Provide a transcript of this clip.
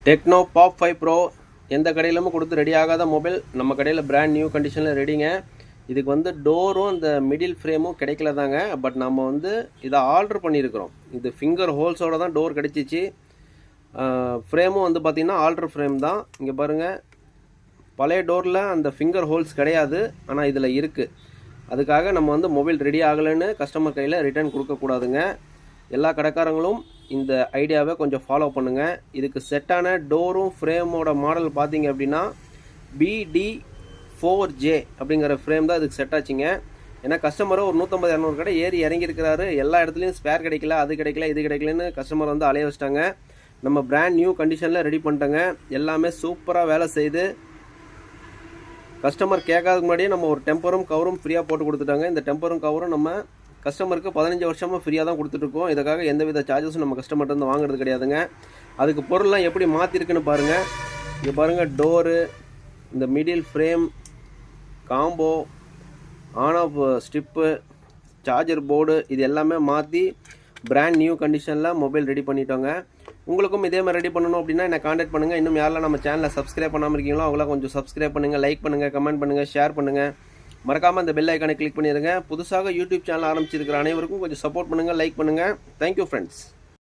Techno pop 5 bro எந்த கடையிலுமே கொடுத்து ready ஆகாத மொபைல் நம்ம கடையில் பிராண்ட் நியூ கண்டிஷனில் ரெடிங்க. இதுக்கு வந்து டோரும் இந்த மிடில் ஃப்ரேமும் கிடைக்கல தாங்க. பட் நம்ம வந்து இதை ஆர்டர் பண்ணியிருக்கிறோம். இது ஃபிங்கர் ஹோல்ஸோடு தான் டோர் கிடைச்சிச்சு. ஃப்ரேமும் வந்து பார்த்திங்கன்னா ஆல்ட்ரு ஃப்ரேம் தான். இங்கே பாருங்கள், பழைய டோரில் அந்த ஃபிங்கர் ஹோல்ஸ் கிடையாது, ஆனால் இதில் இருக்குது. அதுக்காக நம்ம வந்து மொபைல் ரெடி ஆகலைன்னு கஸ்டமர் கையில் ரிட்டர்ன் கொடுக்கக்கூடாதுங்க. எல்லா கடைக்காரங்களும் இந்த ஐடியாவை கொஞ்சம் ஃபாலோ பண்ணுங்கள். இதுக்கு செட்டான டோரும் ஃப்ரேமோட மாடல் பார்த்தீங்க அப்படின்னா BD4J அப்படிங்கிற ஃப்ரேம் தான் இதுக்கு செட் ஆச்சுங்க. ஏன்னா கஸ்டமரும் ஒரு 150-200 கடை ஏறி இறங்கியிருக்கிறாரு. எல்லா இடத்துலையும் ஸ்பேர் கிடைக்கல, அது கிடைக்கல, இது கிடைக்கலன்னு கஸ்டமர் வந்து அலைய வச்சிட்டாங்க. நம்ம பிராண்ட் நியூ கண்டிஷனில் ரெடி பண்ணிட்டோங்க. எல்லாமே சூப்பராக வேலை செய்து கஸ்டமர் கேட்காததுக்கு முன்னாடியே நம்ம ஒரு டெம்பரும் கவரும் ஃப்ரீயாக போட்டு கொடுத்துட்டாங்க. இந்த டெம்பரும் கவரும் நம்ம கஸ்டமருக்கு 15 வருஷமாக ஃப்ரீயாக தான் கொடுத்துட்ருக்கோம். இதுக்காக எந்தவித சார்ஜஸும் நம்ம கஸ்டமர்கிட்ட வாங்குறது கிடையாதுங்க. அதுக்கு பொருள்லாம் எப்படி மாற்றிருக்குன்னு பாருங்கள். இங்கே பாருங்கள், டோரு, இந்த middle frame, combo, on off strip, charger board, இது எல்லாமே மாற்றி பிராண்ட் நியூ கண்டிஷனில் மொபைல் ரெடி பண்ணிட்டோங்க. உங்களுக்கும் இதே மாதிரி ரெடி பண்ணணும் அப்படின்னா என்னை காண்டாக்ட் பண்ணுங்கள். இன்னும் யாரெல்லாம் நம்ம சேனலை சப்ஸ்கிரைப் பண்ணாமல் இருக்கீங்களோ அவங்களாம் கொஞ்சம் சப்ஸ்கிரைப் பண்ணுங்கள், லைக் பண்ணுங்கள், கமெண்ட் பண்ணுங்கள், ஷேர் பண்ணுங்கள். மறக்காமல் அந்த பெல் ஐக்கானை கிளிக் பண்ணிடுங்க. புதுசாக யூடியூப் சேனல் ஆரம்பிச்சிருக்கிற அனைவருக்கும் கொஞ்சம் சப்போர்ட் பண்ணுங்கள், லைக் பண்ணுங்கள். Thank you friends.